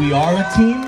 We are a team.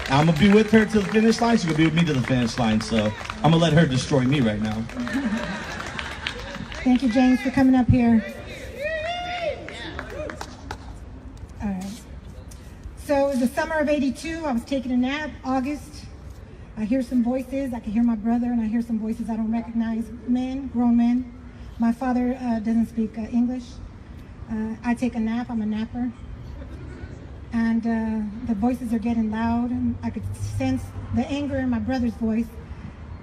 I'm gonna be with her to the finish line. She's gonna be with me to the finish line. So I'm gonna let her destroy me right now. Thank you, James, for coming up here. All right. So it was the summer of '82. I was taking a nap, August. I hear some voices. I can hear my brother, and I hear some voices I don't recognize. Men, grown men. My father doesn't speak English. I take a nap. I'm a napper. And the voices are getting loud, and I could sense the anger in my brother's voice.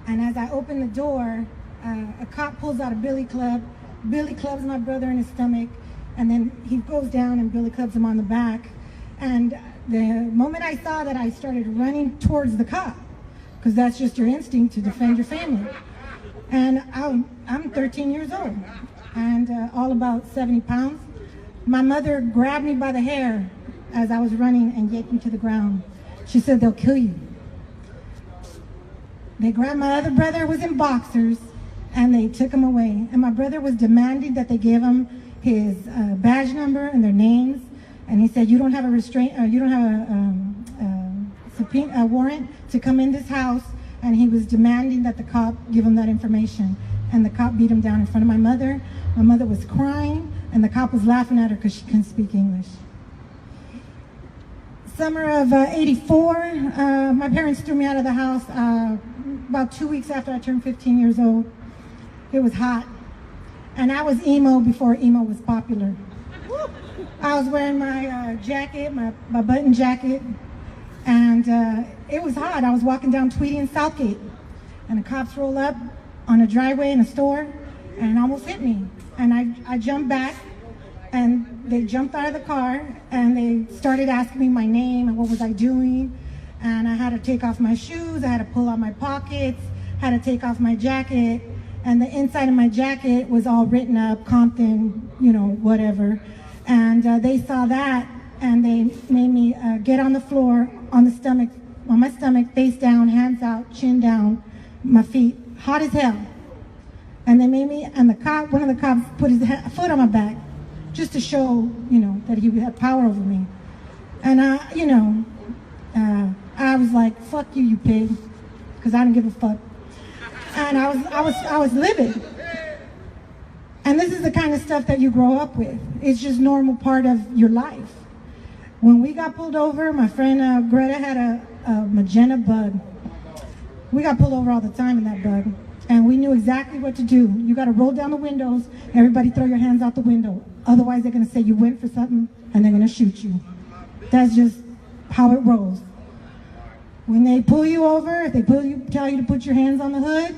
And as I open the door, a cop pulls out a billy club. Billy clubs my brother in his stomach, and then he goes down and billy clubs him on the back. And the moment I saw that, I started running towards the cop, because that's just your instinct to defend your family. And I'm 13 years old, and all about 70 pounds. My mother grabbed me by the hair as I was running and yanked me to the ground. She said, "They'll kill you." They grabbed my other brother, who was in boxers, and they took him away. And my brother was demanding that they give him his badge number and their names. And he said, "You don't have a you don't have a warrant to come in this house." And he was demanding that the cop give him that information. And the cop beat him down in front of my mother. My mother was crying, and the cop was laughing at her because she couldn't speak English. Summer of '84, my parents threw me out of the house about 2 weeks after I turned 15 years old. It was hot, and I was emo before emo was popular. I was wearing my jacket, my button jacket, and it was hot. I was walking down Tweedy and Southgate, and the cops roll up on a driveway in a store and almost hit me. And I jumped back, and they jumped out of the car, and they started asking me my name and what was I doing. And I had to take off my shoes, I had to pull out my pockets, had to take off my jacket, and the inside of my jacket was all written up, Compton, you know, whatever. And they saw that, and they made me get on the floor, on my stomach, face down, hands out, chin down, my feet, hot as hell. And they made me, and one of the cops put his foot on my back, just to show, you know, that he had power over me. And I was like, "Fuck you, you pig," because I didn't give a fuck. And I was livid. And this is the kind of stuff that you grow up with. It's just normal part of your life. When we got pulled over, my friend Greta had a magenta bug. We got pulled over all the time in that bug. And we knew exactly what to do. You got to roll down the windows. Everybody throw your hands out the window. Otherwise, they're going to say you went for something, and they're going to shoot you. That's just how it rolls. When they pull you over, if they tell you to put your hands on the hood,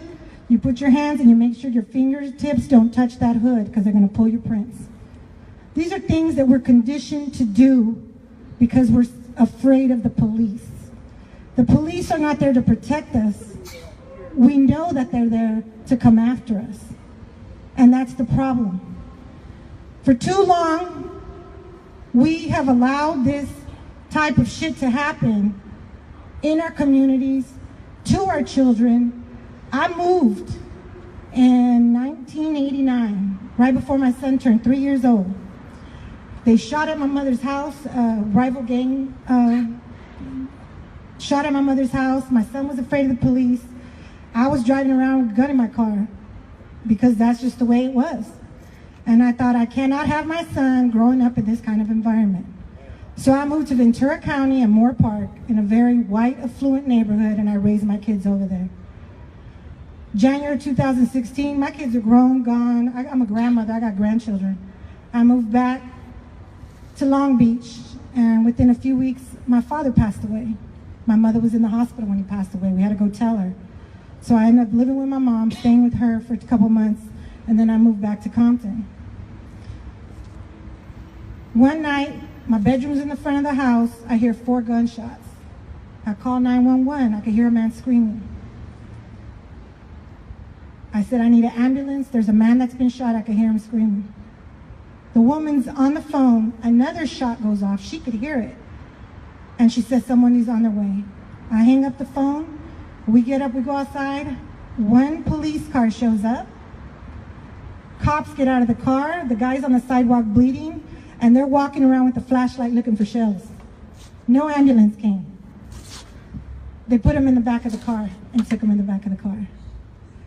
you put your hands and you make sure your fingertips don't touch that hood, because they're going to pull your prints. These are things that we're conditioned to do because we're afraid of the police. The police are not there to protect us. We know that they're there to come after us. And that's the problem. For too long, we have allowed this type of shit to happen in our communities, to our children. I moved in 1989, right before my son turned 3 years old. They shot at my mother's house, rival gang shot at my mother's house. My son was afraid of the police. I was driving around with a gun in my car because that's just the way it was. And I thought, I cannot have my son growing up in this kind of environment. So I moved to Ventura County and Moore Park in a very white, affluent neighborhood, and I raised my kids over there. January 2016, my kids are grown, gone. I'm a grandmother, I got grandchildren. I moved back to Long Beach, and within a few weeks, my father passed away. My mother was in the hospital when he passed away. We had to go tell her. So I ended up living with my mom, staying with her for a couple months, and then I moved back to Compton. One night, my bedroom's in the front of the house. I hear 4 gunshots. I call 911. I could hear a man screaming. I said, "I need an ambulance. There's a man that's been shot." I could hear him screaming. The woman's on the phone. Another shot goes off. She could hear it. And she says, "Someone is on their way." I hang up the phone. We get up, we go outside. One police car shows up. Cops get out of the car. The guy's on the sidewalk bleeding, and they're walking around with a flashlight looking for shells. No ambulance came. They put them in the back of the car and took them in the back of the car.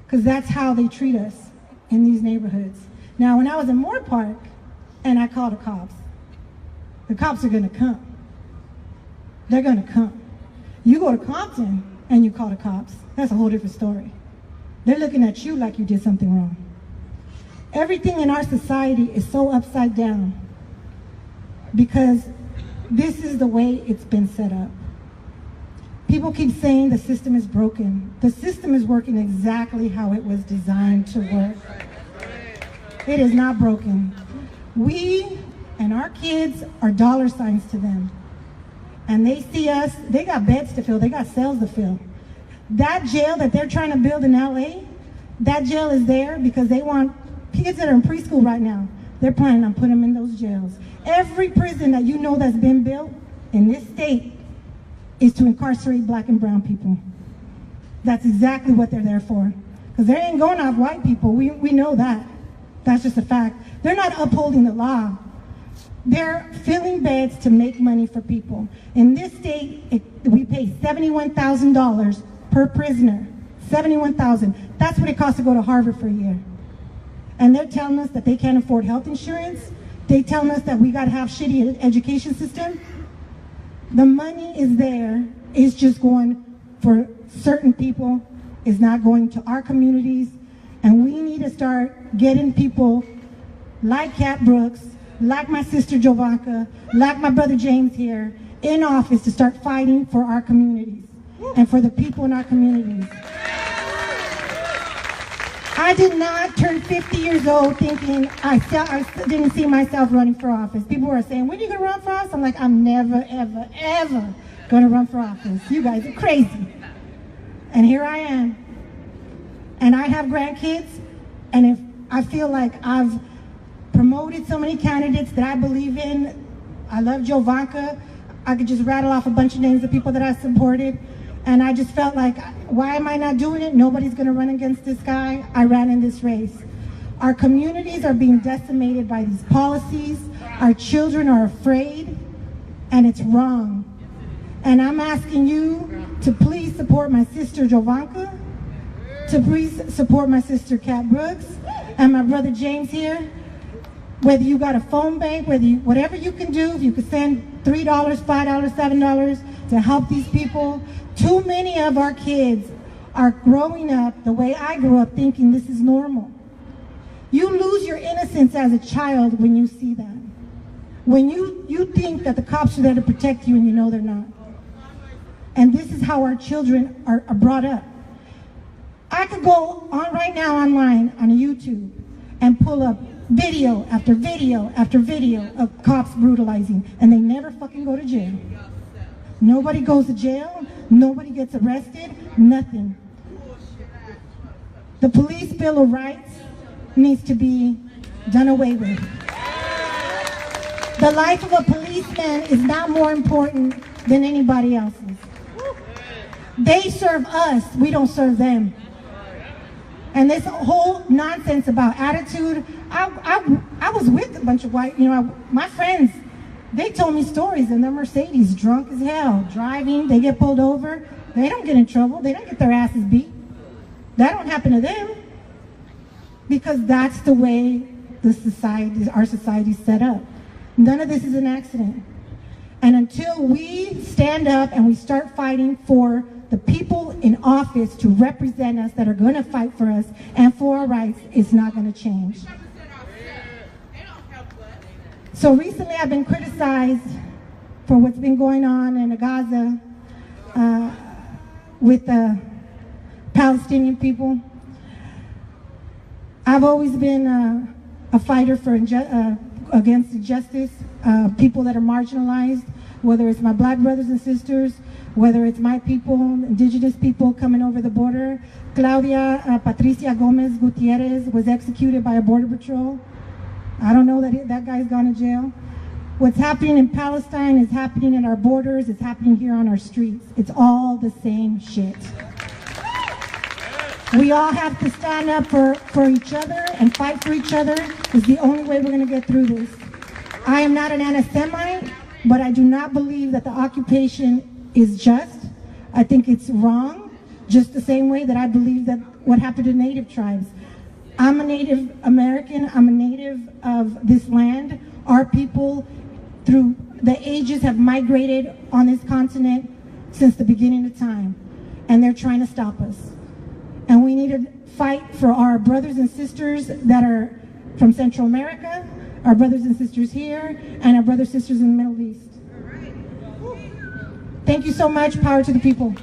Because that's how they treat us in these neighborhoods. Now, when I was in Moore Park and I called the cops are gonna come. They're gonna come. You go to Compton and you call the cops, that's a whole different story. They're looking at you like you did something wrong. Everything in our society is so upside down because this is the way it's been set up. People keep saying the system is broken. The system is working exactly how it was designed to work. It is not broken. We and our kids are dollar signs to them. And they see us, they got beds to fill, they got cells to fill. That jail that they're trying to build in LA, that jail is there because they want kids that are in preschool right now. They're planning on putting them in those jails. Every prison that you know that's been built in this state is to incarcerate black and brown people. That's exactly what they're there for. Because they ain't going off white people, we know that. That's just a fact. They're not upholding the law. They're filling beds to make money for people. In this state, we pay $71,000 per prisoner. $71,000. That's what it costs to go to Harvard for a year. And they're telling us that they can't afford health insurance. They telling us that we gotta have shitty education system. The money is there. It's just going for certain people. It's not going to our communities. And we need to start getting people like Cat Brooks, like my sister Jovanka, like my brother James here, in office to start fighting for our communities and for the people in our communities. I did not turn 50 years old thinking I didn't see myself running for office. People were saying, when are you going to run for office? I'm like, I'm never, ever, ever going to run for office. You guys are crazy. And here I am. And I have grandkids, and if I feel like I've promoted so many candidates that I believe in, I love Jovanka. I could just rattle off a bunch of names of people that I supported. And I just felt like, why am I not doing it? Nobody's gonna run against this guy. I ran in this race. Our communities are being decimated by these policies. Our children are afraid, and it's wrong. And I'm asking you to please support my sister Jovanka, to please support my sister Cat Brooks, and my brother James here. Whether you got a phone bank, whatever you can do, if you could send $3, $5, $7 to help these people. Too many of our kids are growing up the way I grew up, thinking this is normal. You lose your innocence as a child when you see that. When you think that the cops are there to protect you and you know they're not. And this is how our children are brought up. I could go on right now online on YouTube and pull up video after video after video of cops brutalizing, and they never fucking go to jail. Nobody goes to jail, nobody gets arrested, nothing. The Police Bill of Rights needs to be done away with. The life of a policeman is not more important than anybody else's. They serve us, we don't serve them. And this whole nonsense about attitude, I was with a bunch of white, my friends, they told me stories in their Mercedes, drunk as hell, driving, they get pulled over, they don't get in trouble, they don't get their asses beat. That don't happen to them because that's the way our society's set up. None of this is an accident. And until we stand up and we start fighting for the people in office to represent us, that are going to fight for us and for our rights, it's not going to change. So recently I've been criticized for what's been going on in Gaza with the Palestinian people. I've always been a fighter for against injustice, people that are marginalized, whether it's my black brothers and sisters, whether it's my people, indigenous people coming over the border. Claudia Patricia Gomez Gutierrez was executed by a border patrol. I don't know that guy's gone to jail. What's happening in Palestine is happening at our borders, it's happening here on our streets. It's all the same shit. We all have to stand up for each other and fight for each other. It's the only way we're gonna get through this. I am not an anti-Semite. but I do not believe that the occupation is just. I think it's wrong, just the same way that I believe that what happened to Native tribes. I'm a Native American, I'm a native of this land. Our people, through the ages, have migrated on this continent since the beginning of time, and they're trying to stop us. And we need to fight for our brothers and sisters that are from Central America, our brothers and sisters here, and our brothers and sisters in the Middle East. Thank you so much. Power to the people.